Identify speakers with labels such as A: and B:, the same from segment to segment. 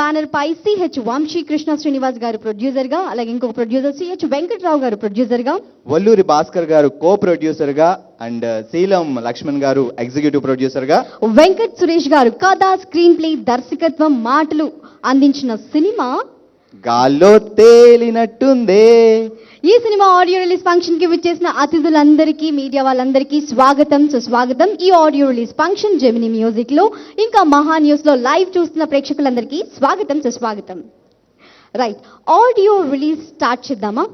A: Banner పై CH Vamsi Krishna Srinivas గారు producer గా, అలాగే ఇంకొక ప్రొడ్యూసర్ సిహెచ్ వెంకట్రావు గారు ప్రొడ్యూసర్ గా,
B: వల్లూరి భాస్కర్ గారు కో ప్రొడ్యూసర్ గా అండ్ శీలం లక్ష్మణ్ గారు ఎగ్జిక్యూటివ్ ప్రొడ్యూసర్ గా,
A: వెంకట్ సురేష్ గారు కథ, స్క్రీన్ ప్లే, దర్శకత్వం, మాటలు అందించిన సినిమా
B: గాల్లో తేలినట్టుందే.
A: ఈ సినిమా ఆడియో రిలీజ్ ఫంక్షన్ కి విచ్చేసిన అతిథులందరికీ, మీడియా వాళ్ళందరికీ స్వాగతం, సుస్వాగతం. ఈ audio release function Gemini music లో, ఇంకా మహా న్యూస్ లో లైవ్ చూస్తున్న ప్రేక్షకులందరికీ స్వాగతం, సుస్వాగతం. రైట్, ఆడియో రిలీజ్ స్టార్ట్ చేద్దామా?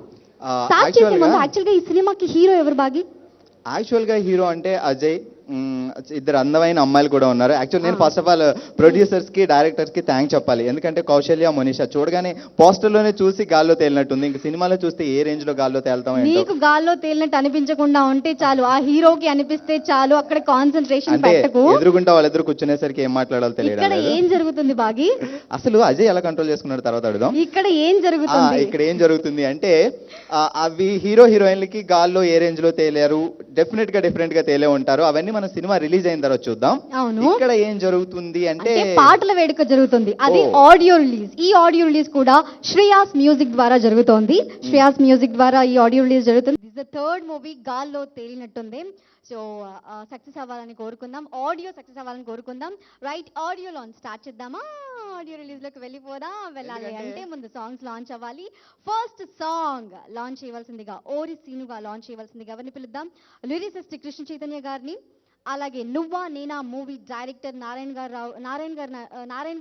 A: స్టార్ట్ చేసే ముందు యాక్చువల్గా ఈ సినిమాకి హీరో ఎవరు బాగి?
B: యాక్చువల్ గా హీరో అంటే అజయ్. ఇద్దరు అందమైన అమ్మాయిలు కూడా ఉన్నారు. యాక్చువల్ నేను ఫస్ట్ ఆఫ్ ఆల్ ప్రొడ్యూసర్స్ కి డైరెక్టర్స్ కి థ్యాంక్స్ చెప్పాలి. ఎందుకంటే కౌశల్య, మనీషా చూడగానే పోస్టర్ లోనే చూసి గాల్లో తేలినట్టుంది. ఇంక సినిమాలో చూస్తే ఏ రేంజ్ లో గాల్లో తేలుతాం.
A: నీకు గాల్లో తేలినట్టు అనిపించకుండా ఉంటే చాలు, ఆ హీరోకి అనిపిస్తే చాలు. అక్కడ కాన్సన్ట్రేషన్ పెట్టకు.
B: ఎదురుగుంటా వాళ్ళిద్దరు కూర్చునేసరికి ఏం మాట్లాడాలో తెలియదు.
A: ఇక్కడ ఏం జరుగుతుంది బాగి?
B: అసలు అజయ్ ఎలా కంట్రోల్ చేసుకున్నాడు తర్వాత అడుగుదాం.
A: ఇక్కడ ఏం జరుగుతుంది?
B: ఇక్కడ ఏం జరుగుతుంది అంటే అవి హీరో హీరోయిన్లకి గాల్లో ఏ రేంజ్ లో తేలారు, డెఫినెట్ గా డిఫరెంట్ గా తేలే ఉంటారు. అవన్నీ మన సినిమా రిలీజ్ అయిన తర్వాత చూద్దాం.
A: అవును,
B: ఇక్కడ ఏం జరుగుతుంది అంటే
A: పాటల వేడుక జరుగుతుంది. అది ఆడియో రిలీజ్. ఈ ఆడియో రిలీజ్ కూడా శ్రేయాస్ మ్యూజిక్ ద్వారా జరుగుతోంది. శ్రేయాస్ మ్యూజిక్ ద్వారా ఈ ఆడియో రిలీజ్ జరుగుతుంది. దిస్ ద థర్డ్ మూవీ, గాల్లో తేలినట్టుంది. సో సక్సెస్ అవ్వాలని కోరుకుందాం, ఆడియో సక్సెస్ అవ్వాలని కోరుకుందాం. రైట్, ఆడియో లాంచ్ స్టార్ట్ చేద్దామా? ఆడియో రిలీజ్ లోకి వెళ్ళాలి అంటే ముందు సాంగ్స్ లాంచ్ అవ్వాలి. ఫస్ట్ సాంగ్ లాంచ్ చేయవలసిందిగా ఓరి సీనుగా లాంచ్ చేయవలసిందిగా ఎవరిని పిలుద్దాం? లిరిసిస్ట్ కృష్ణ చైతన్య గారిని, అలాగే నువ్వా నేనా మూవీ డైరెక్టర్ నారాయణ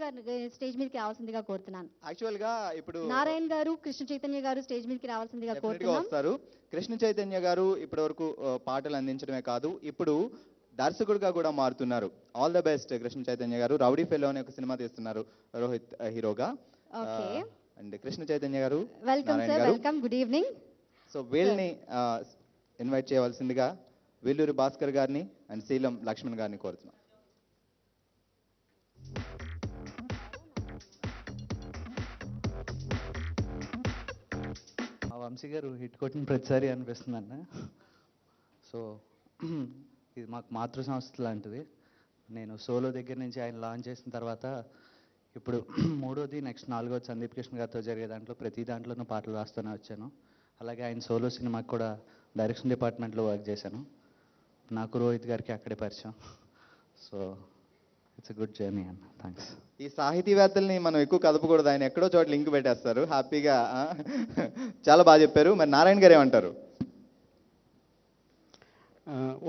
A: గారు స్టేజ్ మీదకి రావాల్సిందిగా కోరుతున్నాను.
B: యాక్చువల్ గా ఇప్పుడు
A: నారాయణ గారు, కృష్ణ చైతన్య గారు స్టేజ్ మీదకి రావాల్సిందిగా కోరుతున్నాను.
B: కృష్ణ చైతన్య గారు ఇప్పటి వరకు పాటలు అందించడమే కాదు, ఇప్పుడు దర్శకుడిగా కూడా మారుతున్నారు. All the best Krishna Chaitanya garu. Rowdy fellow అనే ఒక సినిమా తీస్తున్నారు రోహిత్ హీరోగా. అండ్ కృష్ణ చైతన్య గారు,
A: welcome sir, welcome, good evening.
B: So వీళ్ళని ఇన్వైట్ చేయవలసిందిగా వల్లూరి భాస్కర్ గారిని అండ్ శీలం లక్ష్మణ్ గారిని కోరుతున్నాం.
C: వంశీ గారు హిట్ కొట్టిన ప్రతిసారి అనిపిస్తుంది అన్న. సో ఇది మాకు మాతృ సంస్థ లాంటిది. నేను సోలో దగ్గర నుంచి ఆయన లాంచ్ చేసిన తర్వాత ఇప్పుడు మూడోది, నెక్స్ట్ నాలుగోది సందీప్ కృష్ణ గారితో జరిగే దాంట్లో ప్రతి దాంట్లోనూ పాటలు రాస్తూనే వచ్చాను. అలాగే ఆయన సోలో సినిమాకి కూడా డైరెక్షన్ డిపార్ట్మెంట్లో వర్క్ చేశాను. నాకు రోహిత్ గారికి అక్కడే పరిచయం. So it's a good journey అన్న. థ్యాంక్స్.
B: ఈ సాహితీవేత్తల్ని మనం ఎక్కువ కదపకూడదు, ఆయన ఎక్కడో చోట లింక్ పెట్టేస్తారు హ్యాపీగా. చాలా బాగా చెప్పారు. మరి నారాయణ గారు ఏమంటారు?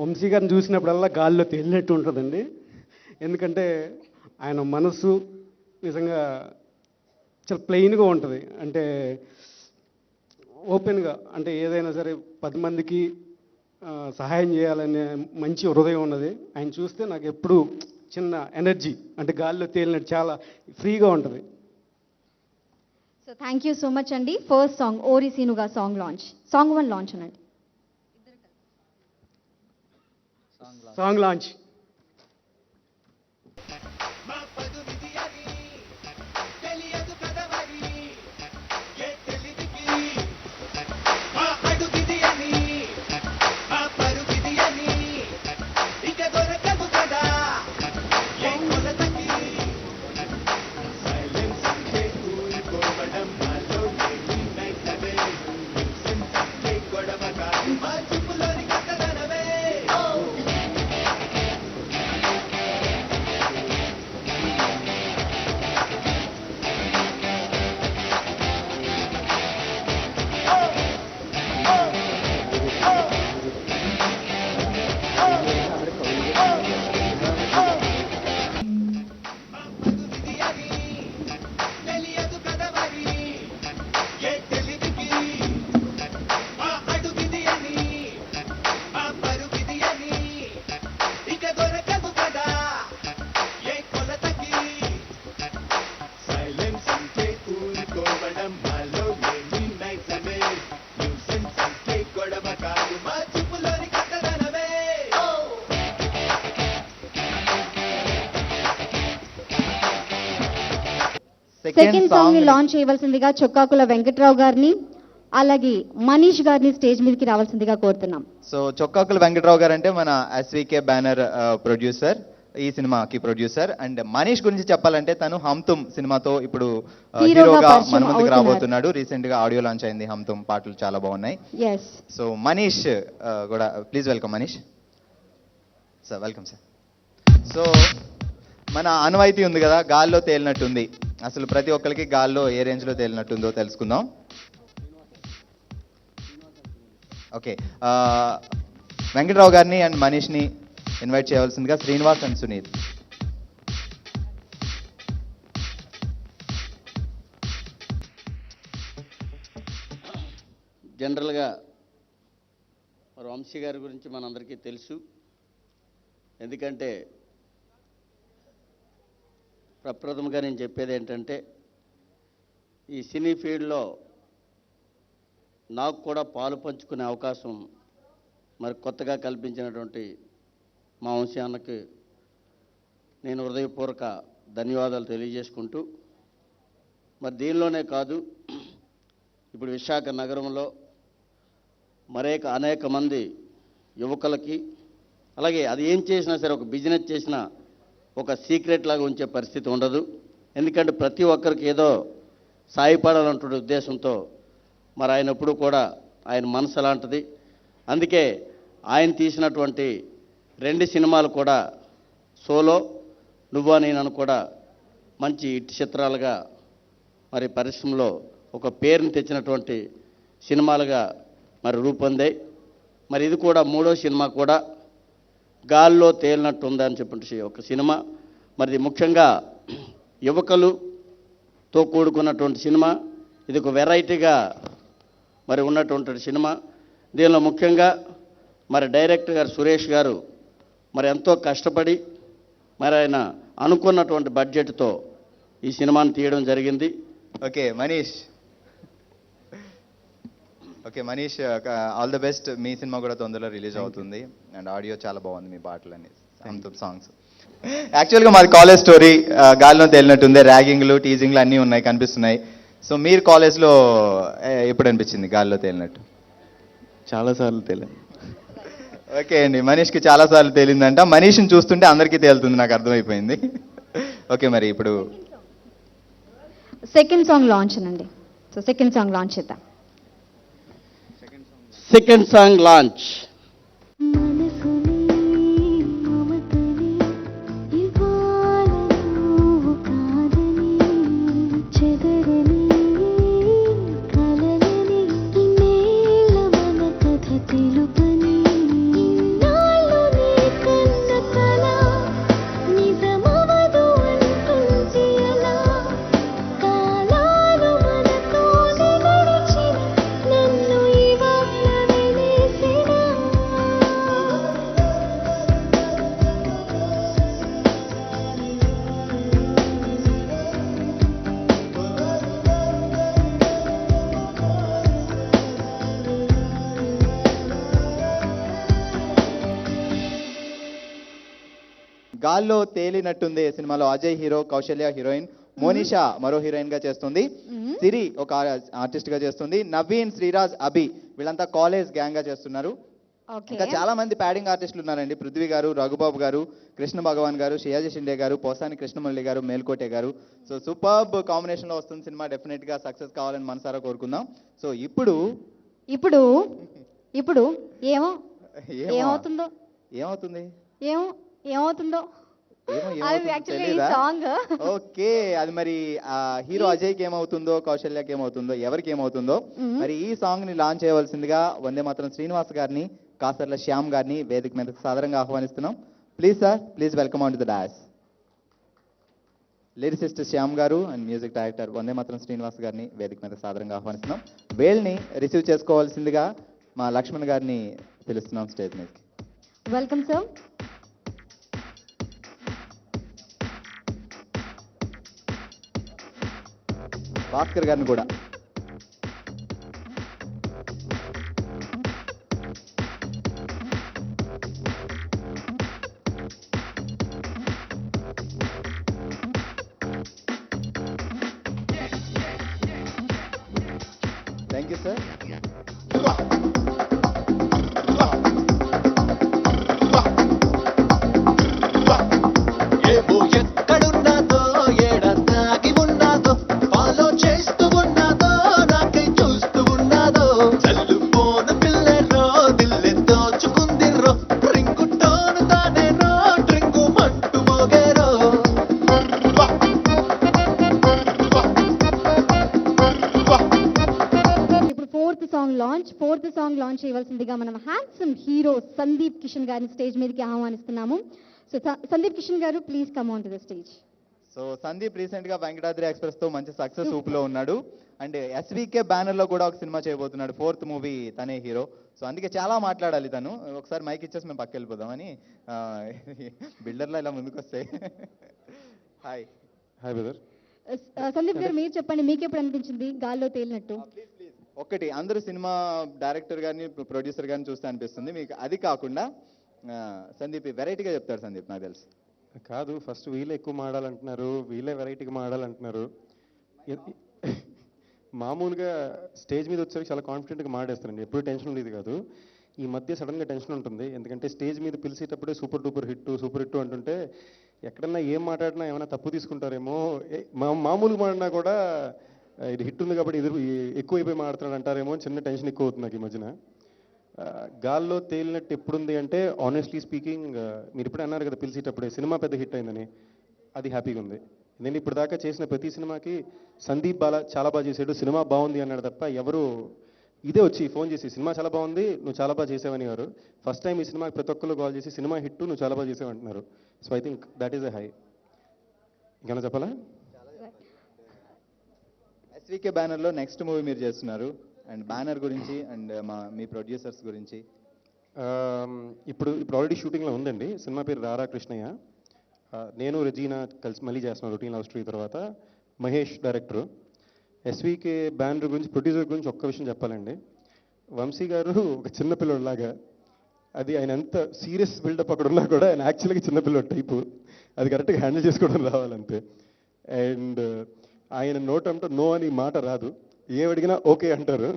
D: వంశీ గారిని చూసినప్పుడల్లా గాల్లో తేలినట్టు ఉంటుందండి. ఎందుకంటే ఆయన మనసు నిజంగా చాలా ప్లెయిన్గా ఉంటుంది. అంటే ఓపెన్గా, అంటే ఏదైనా సరే 10 మందికి సహాయం చేయాలనే మంచి హృదయం ఉన్నది. ఆయన చూస్తే నాకు ఎప్పుడు చిన్న ఎనర్జీ, అంటే గాల్లో తేలినట్టు చాలా ఫ్రీగా ఉంటుంది.
A: So thank you so much అండి. ఫస్ట్ సాంగ్ ఓరి సీనుగా సాంగ్ లాంచ్, సాంగ్ 1 లాంచ్ అనండి.
D: Song launch.
A: సెకండ్ సాంగ్ ని లాంచ్ చేయవలసిందిగా చొక్కాకుల వెంకట్రావు గారిని, అలాగే మనీష్ గారిని స్టేజ్ మీదకి రావాల్సిందిగా కోరుతున్నాం.
B: సో చొక్కాకుల వెంకట్రావు గారు అంటే మన ఎస్వికే బ్యానర్ ప్రొడ్యూసర్ ఈ సినిమాకి ప్రొడ్యూసర్. అండ్ మనీష్ గురించి చెప్పాలంటే తను హమ్ తుమ్ సినిమాతో ఇప్పుడు
A: హీరోగా
B: హీరోగా
A: పరిచయం
B: మన ముందుకు
A: అవుతున్నారు.
B: రాబోతున్నాడు. రీసెంట్ గా ఆడియో లాంచ్ అయింది హమ్ తుమ్, పాటలు చాలా బాగున్నాయి.
A: ఎస్.
B: సో మనీష్ కూడా please welcome Manish sir, welcome sir. So మన అనువైతే ఉంది కదా, గాల్లో తేలినట్టుంది. అసలు ప్రతి ఒక్కరికి గాల్లో ఏ రేంజ్లో తేలినట్టుందో తెలుసుకుందాం. ఓకే, వెంకట్రావు గారిని అండ్ మనీష్ని ఇన్వైట్ చేయవలసిందిగా శ్రీనివాస్ అండ్ సునీల్.
E: జనరల్గా వంశీ గారి గురించి మనందరికీ తెలుసు. ఎందుకంటే ప్రప్రథమంగా నేను చెప్పేది ఏంటంటే ఈ సినీ ఫీల్డ్లో నాకు కూడా పాలు పంచుకునే అవకాశం మరి కొత్తగా కల్పించినటువంటి మా వంశీ అన్నకి నేను హృదయపూర్వక ధన్యవాదాలు తెలియజేసుకుంటూ, మరి దీనిలోనే కాదు, ఇప్పుడు విశాఖ నగరంలో అనేక మంది యువకులకి, అలాగే అది ఏం చేసినా సరే ఒక బిజినెస్ చేసినా ఒక సీక్రెట్ లాగా ఉంచే పరిస్థితి ఉండదు. ఎందుకంటే ప్రతి ఒక్కరికి ఏదో సాయపడాలంటున్న ఉద్దేశంతో మరి ఆయన ఎప్పుడు కూడా ఆయన మనసు అలాంటిది. అందుకే ఆయన తీసినటువంటి 2 సినిమాలు కూడా సోలో, నువ్వా నేనను కూడా మంచి హిట్ చిత్రాలుగా మరి పరిశ్రమలో ఒక పేరుని తెచ్చినటువంటి సినిమాలుగా మరి రూపొందాయి. మరి ఇది కూడా 3వ సినిమా కూడా గాల్లో తేలినట్టుందని చెప్పి ఒక సినిమా. మరి ముఖ్యంగా యువకులతో కూడుకున్నటువంటి సినిమా. ఇది ఒక వెరైటీగా మరి ఉన్నటువంటి సినిమా. దీనిలో ముఖ్యంగా మరి డైరెక్టర్ గారు సురేష్ గారు మరి ఎంతో కష్టపడి మరి ఆయన అనుకున్నటువంటి బడ్జెట్తో ఈ సినిమాని తీయడం జరిగింది.
B: Okay Manish, all the best. Me cinema కూడా తొందరలో రిలీజ్ అవుతుంది అండ్ ఆడియో చాలా బాగుంది, మీ పాటలన్నీ సాంగ్స్. యాక్చువల్గా మాది కాలేజ్ స్టోరీ, గాలిలో తేలినట్టుంది. ర్యాగింగ్లు, టీజింగ్లు అన్నీ ఉన్నాయి, కనిపిస్తున్నాయి. సో మీరు కాలేజ్లో ఎప్పుడు అనిపించింది గాలిలో తేలినట్టు?
C: చాలాసార్లు తెలియదు.
B: ఓకే అండి, మనీష్కి చాలాసార్లు తేలిందంట. మనీష్ని చూస్తుంటే అందరికీ తేలుతుంది, నాకు అర్థమైపోయింది. ఓకే, మరి ఇప్పుడు
A: సెకండ్ సాంగ్ లాంచ్ అనండి. సో సెకండ్ సాంగ్ లాంచ్ చేద్దాం.
E: Second song launch.
B: గాల్లో తేలినట్టుంది సినిమాలో అజయ్ హీరో, కౌశల్య హీరోయిన్, మోనిషా మరో హీరోయిన్ గా చేస్తుంది, సిరి ఒక ఆర్టిస్ట్ గా చేస్తుంది, నవీన్, శ్రీరాజ్, అభి వీళ్ళంతా కాలేజ్ గ్యాంగ్ గా చేస్తున్నారు.
A: ఓకే.
B: ఇంకా చాలా మంది ప్యాడింగ్ ఆర్టిస్టులు ఉన్నారండి. పృథ్వీ గారు, రఘుబాబు గారు, కృష్ణ భగవాన్ గారు, షియాజీ షిండే గారు, పోసాని కృష్ణమురళి గారు, మేల్కోటే గారు. సో సూపర్బ్ కాంబినేషన్ లో వస్తుంది సినిమా. డెఫినెట్ గా సక్సెస్ కావాలని మనసారా కోరుకుందాం. సో ఇప్పుడు
A: ఇప్పుడు ఇప్పుడు ఏమో
B: ఏమో-
A: ఏమవుతుందో
B: ఏమవుతుంది
A: ఏమో ఏమవుతుందో
B: ఏమో
A: అది
B: ఏమవుతుందో
A: యాక్చువల్లీ ఈ
B: తెలీదా?
A: సాంగ్
B: ఓకే, అది మరి హీరో అజయ్కి ఏమవుతుందో, కౌశల్యకి ఏమవుతుందో, ఎవరికి ఏమవుతుందో. మరి ఈ సాంగ్ ని లాంచ్ చేయవలసిందిగా వందే మాత్రం శ్రీనివాస్ గారిని, కాసర్ల శ్యామ్ గారిని వేదిక మీదకి సాదరంగా ఆహ్వానిస్తున్నాం. Please sir, please welcome on to the DOS. Lyricist Shyam గారు అండ్ మ్యూజిక్ డైరెక్టర్ వందే మాత్రం శ్రీనివాస్ గారిని వేదిక మీద సాదరంగా ఆహ్వానిస్తున్నాం. వీళ్ళని రిసీవ్ చేసుకోవాల్సిందిగా మా లక్ష్మణ్ గారిని పిలుస్తున్నాం స్టేజ్ మీదకి.
A: Welcome sir.
B: భాస్కర్ గారిని కూడా. Thank you sir.
A: Launch, 4th song launch చేయవలసిందిగా మనం హ్యాండ్సమ్ హీరో సందీప్ కిషన్ గారిని స్టేజ్ మీదకి ఆహ్వానిస్తున్నాము. సో సందీప్ కిషన్ గారు, please come on to the stage.
B: So Sandeep recent గా వెంకటాద్రి ఎక్స్ప్రెస్ తో మంచి సక్సెస్ ఊపులో ఉన్నాడు. అండ్ ఎస్వికే బ్యానర్ లో కూడా ఒక సినిమా చేయబోతున్నాడు. 4th మూవీ తనే హీరో. సో అందుకే చాలా మాట్లాడాలి తను. ఒకసారి మైక్ ఇచ్చేసి మేము పక్క వెళ్ళిపోదామని బిల్డర్లో ఇలా ముందుకు వస్తే. Hi
D: hi brother.
A: సందీప్ గారు, మీరు చెప్పండి, మీకు ఎప్పుడు అనిపించింది గాల్లో తేలినట్టు?
B: ఒకటి, అందరూ సినిమా డైరెక్టర్ గారిని ప్రొడ్యూసర్ గారిని చూస్తే అనిపిస్తుంది. మీకు అది కాకుండా సందీప్ వెరైటీగా చెప్తాడు సందీప్, నాకు తెలుసు.
D: కాదు, ఫస్ట్ వీళ్ళే ఎక్కువ మాడాలంటున్నారు, వీళ్ళే వెరైటీగా మాడాలంటున్నారు. మామూలుగా స్టేజ్ మీద వచ్చేసరికి చాలా కాన్ఫిడెంట్గా మాడేస్తానండి, ఎప్పుడు టెన్షన్ ఉండేది కాదు. ఈ మధ్య సడన్గా టెన్షన్ ఉంటుంది, ఎందుకంటే స్టేజ్ మీద పిలిచేటప్పుడే సూపర్ డూపర్ హిట్ అంటుంటే ఎక్కడన్నా ఏం మాట్లాడినా ఏమైనా తప్పు తీసుకుంటారేమో, మామూలుగా మాడినా కూడా ఇది హిట్ ఉంది కాబట్టి ఎక్కువైపోయి మాడుతున్నాడు అంటారేమో అని చిన్న టెన్షన్ ఎక్కువ అవుతుంది నాకు ఈ మధ్యన. గాల్లో తేలినట్టు ఎప్పుడుంది అంటే, ఆనెస్ట్లీ స్పీకింగ్, మీరు ఇప్పుడు అన్నారు కదా పిలిచేటప్పుడే సినిమా పెద్ద హిట్ అయిందని, అది హ్యాపీగా ఉంది. నేను ఇప్పుడు దాకా చేసిన ప్రతి సినిమాకి సందీప్ చాలా బాగా చేశాడు, సినిమా బాగుంది అన్నాడు తప్ప ఎవరు ఇదే వచ్చి ఫోన్ చేసి సినిమా చాలా బాగుంది, నువ్వు చాలా బాగా చేసావని గారు. ఫస్ట్ టైం ఈ సినిమాకి ప్రతి ఒక్కరు కాల్ చేసి సినిమా హిట్, నువ్వు చాలా బాగా చేసావు అంటున్నారు. So I think that is a high. ఇంకేమైనా చెప్పాలా?
B: ఎస్వికే బ్యానర్లో నెక్స్ట్ మూవీ మీరు చేస్తున్నారు, అండ్ బ్యానర్ గురించి అండ్ మీ ప్రొడ్యూసర్స్ గురించి.
D: ఇప్పుడు ఆల్రెడీ షూటింగ్లో ఉందండి. సినిమా పేరు రారా కృష్ణయ్య. నేను రెజీనా కలిసి మళ్ళీ చేస్తున్నాను రొటీన్ లవ్ స్టోరీ తర్వాత. మహేష్ డైరెక్టరు. ఎస్వికే బ్యానర్ గురించి, ప్రొడ్యూసర్ గురించి ఒక్క విషయం చెప్పాలండి. వంశీ గారు ఒక చిన్నపిల్లడిలాగా, అది ఆయన ఎంత సీరియస్ బిల్డప్ అక్కడ ఉన్నా కూడా ఆయన యాక్చువల్గా చిన్నపిల్లడు టైపు, అది కరెక్ట్గా హ్యాండిల్ చేసుకోవడం రావాలంతే. అండ్ ఆయన నోటంటే నో అని మాట రాదు, ఏం అడిగినా ఓకే అంటారు.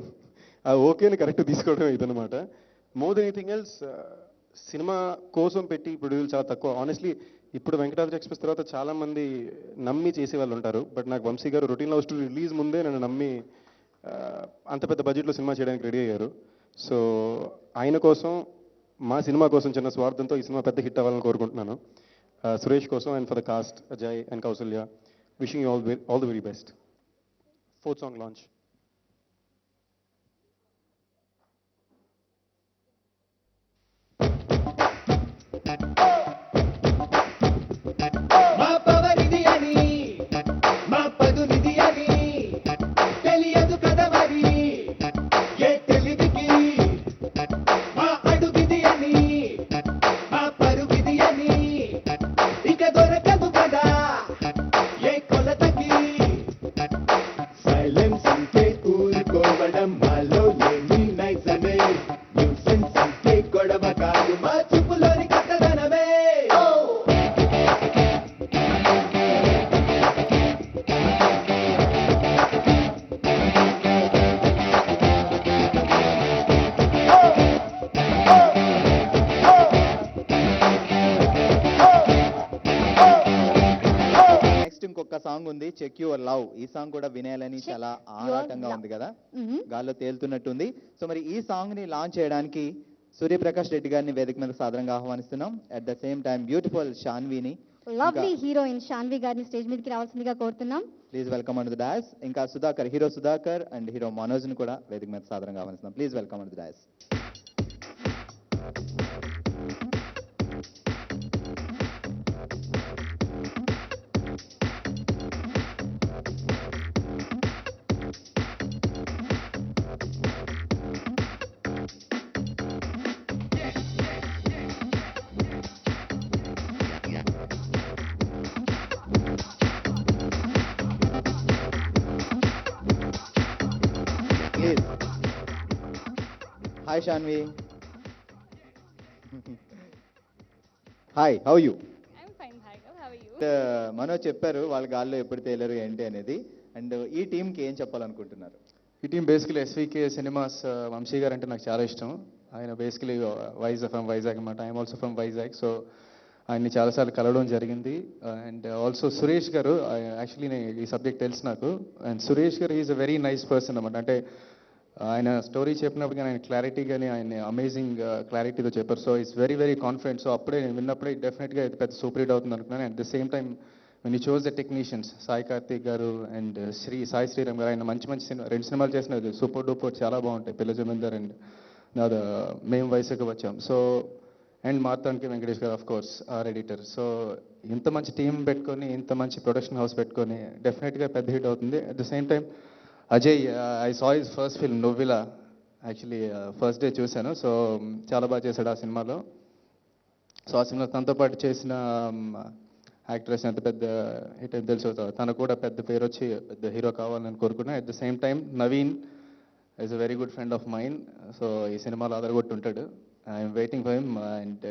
D: ఆ ఓకేని కరెక్ట్ తీసుకోవడం ఇదనమాట. More than anything else, cinema కోసం పెట్టి ప్రొడ్యూసర్ చాలా తక్కువ. ఆనెస్ట్లీ ఇప్పుడు వెంకటాద్రి ఎక్స్ప్రెస్ తర్వాత చాలామంది నమ్మి చేసే వాళ్ళు ఉంటారు, బట్ నాకు వంశీ గారు రొటీన్ లవ్ స్టోరీ రిలీజ్ ముందే నన్ను నమ్మి అంత పెద్ద బడ్జెట్లో సినిమా చేయడానికి రెడీ అయ్యారు. సో ఆయన కోసం, మా సినిమా కోసం చిన్న స్వార్థంతో ఈ సినిమా పెద్ద హిట్ అవ్వాలని కోరుకుంటున్నాను. సురేష్ కోసం and for the cast Ajay and Kausalya, wishing you all the very best. 4th song launch.
F: మా పవనిది అని, మా పదునిది అని తెలియదు కదా మరి ఏ తెలివికి. మా అడుగిది అని, మా పరుగిది అని ఇక దొరకదు కదా ఏ కొలతకి. సైలెన్స్ అంటే ఊరుకోవడం మాలో లేని నైజమే, న్యూసెన్స్ అంటే గొడవ కాదు మా చూపులోని కొత్తదనమే.
B: నెక్స్ట్ ఇంకొక సాంగ్ ఉంది, చెక్ యువర్ లవ్. ఈ సాంగ్ కూడా వినేయాలని
A: Check
B: చాలా
A: Your
B: ఆరాటంగా
A: Love.
B: ఉంది కదా,
A: Mhm.
B: గాల్లో తేలుతున్నట్టుంది. సో మరి ఈ సాంగ్ ని లాంచ్ చేయడానికి సూర్యప్రకాష్ రెడ్డి గారిని వేదిక మీద సాదరంగా ఆహ్వానిస్తున్నాం. At the same time beautiful షాన్విని,
A: లవ్లీ హీరోయిన్ శాన్వి గారిని స్టేజ్ మీదకి రావాల్సిందిగా కోరుతున్నాం.
B: Please welcome and the dais. ఇంకా Sudhakar, hero Sudhakar and hero Manoj ని కూడా వేదిక మీద సాదరంగా ఆహ్వానిస్తున్నాం. Please welcome and the dais. Please. Hi Shanvi. Hi, how are you?
G: I'm fine, Bhargav. How are you?
B: Manoj చెప్పారు వాళ్ళు గాల్లో ఎప్పుడు తేలేరు ఏంటి అనేది, అండ్ ఈ టీంకి ఏం చెప్పాలనుకుంటున్నారు?
H: ఈ team basically SVK cinemas. Vamsi garu అంటే నాకు చాలా ఇష్టం. ఆయన బేసికలీ ఫ్రమ్ వైజాగ్ అనమాట. I'm also from Vizag. So ఆయన్ని చాలాసార్లు కలవడం జరిగింది. అండ్ ఆల్సో సురేష్ గారు, యాక్చువల్లీ ఈ సబ్జెక్ట్ తెలుసు నాకు. అండ్ సురేష్ గారు is a very nice person అనమాట. అంటే ఆయన స్టోరీ చెప్పినప్పుడు కానీ ఆయన క్లారిటీ కానీ ఆయన అమేజింగ్ క్లారిటీతో చెప్పారు. So it's very very confident. So అప్పుడే నేను విన్నప్పుడే డెఫినెట్గా ఇది పెద్ద సూపర్ హిట్ అవుతుంది అనుకున్నాను. At the same time when you chose the technicians Sai Karthik గారు అండ్ సాయి శ్రీరామ్ గారు, ఆయన మంచి మంచి సినిమా 2 సినిమాలు చేసినది సూపర్ డూపర్ చాలా బాగుంటాయి, పిల్ల జమీందార్ అండ్ నాది మేము వయసుకు వచ్చాం. సో అండ్ మార్తాండ్కి Venkatesh garu of course our editor. So ఇంత మంచి టీం పెట్టుకొని ఇంత మంచి ప్రొడక్షన్ హౌస్ పెట్టుకొని డెఫినెట్గా పెద్ద హిట్ అవుతుంది. At the same time Ajay, I saw his first film నువ్విలా, యాక్చువల్లీ ఫస్ట్ డే చూశాను. సో చాలా బాగా చేశాడు ఆ సినిమాలో. సో ఆ సినిమా తనతో పాటు చేసిన యాక్ట్రెస్ ఎంత పెద్ద హిట్ అని తెలుసు, తనకు కూడా పెద్ద పేరు వచ్చి పెద్ద హీరో కావాలని కోరుకున్నాను. At the same time Naveen is a very good friend of mind. So ఈ సినిమాలో అదరగొట్టుంటాడు. I'm waiting for him and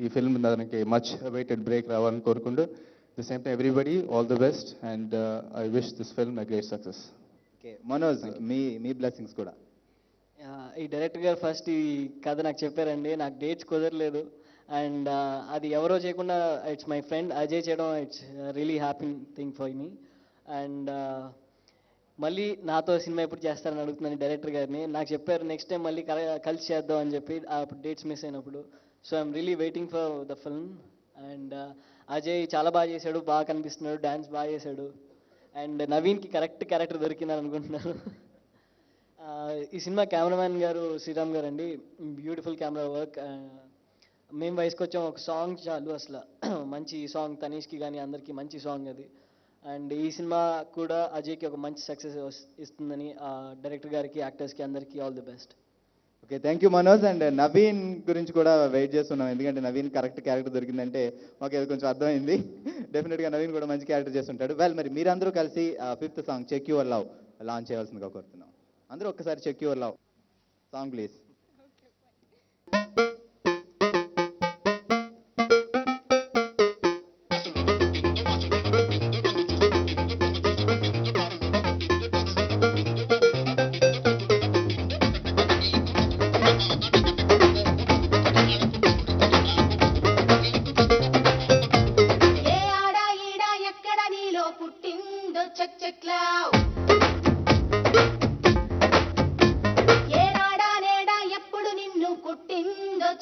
H: ఈ ఫిల్మ్ దానికి మచ్ వెయిటెడ్ బ్రేక్ రావాలని కోరుకుంటూ the same time everybody all the best and I wish this film a great success.
B: Okay Manoj, మీ blessings కూడా.
I: ఈ డైరెక్టర్ గారు ఫస్ట్ ఈ కథ నాకు చెప్పారండి, నాకు డేట్స్ కుదరలేదు. అండ్ అది ఎవరో చేయకుండా ఇట్స్ మై ఫ్రెండ్ అజయ్ చేయడం, it's really happy thing for me. And మళ్ళీ నాతో సినిమా ఎప్పుడు చేస్తారని అడుగుతున్నాను డైరెక్టర్ గారిని. నాకు చెప్పారు నెక్స్ట్ టైం మళ్ళీ కలిసి చేద్దాం అని చెప్పి, అప్పుడు డేట్స్ మిస్ అయినప్పుడు. So I'm really waiting for the film. And Ajay చాలా బాగా చేశాడు, బాగా కనిపిస్తున్నాడు, డ్యాన్స్ బాగా చేశాడు. అండ్ నవీన్కి కరెక్ట్ క్యారెక్టర్ దొరికిందని అనుకుంటున్నాను. ఈ సినిమా కెమెరామ్యాన్ గారు శ్రీరామ్ గారు అండి, బ్యూటిఫుల్ కెమెరా వర్క్. మేము వయసుకు వచ్చాం, ఒక సాంగ్ చాలు అసలు మంచి సాంగ్, తనీష్కి కానీ అందరికీ మంచి సాంగ్ అది. అండ్ ఈ సినిమా కూడా అజయ్కి ఒక మంచి సక్సెస్ ఇస్తుందని డైరెక్టర్ గారికి, యాక్టర్స్కి అందరికీ all the best.
B: Okay, thank you Manoj. And Naveen గురించి కూడా వెయిట్ చేస్తున్నాం, ఎందుకంటే నవీన్ కరెక్ట్ క్యారెక్టర్ దొరికిందంటే మాకు అది కొంచెం అర్థమైంది. డెఫినెట్గా నవీన్ కూడా మంచి క్యారెక్టర్ చేస్తుంటాడు. వెల్, మరి మీరందరూ కలిసి 5th song check your love launch చేయాల్సిందిగా కోరుతున్నాం. అందరూ ఒక్కసారి check your love song please.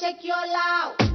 J: Check your love.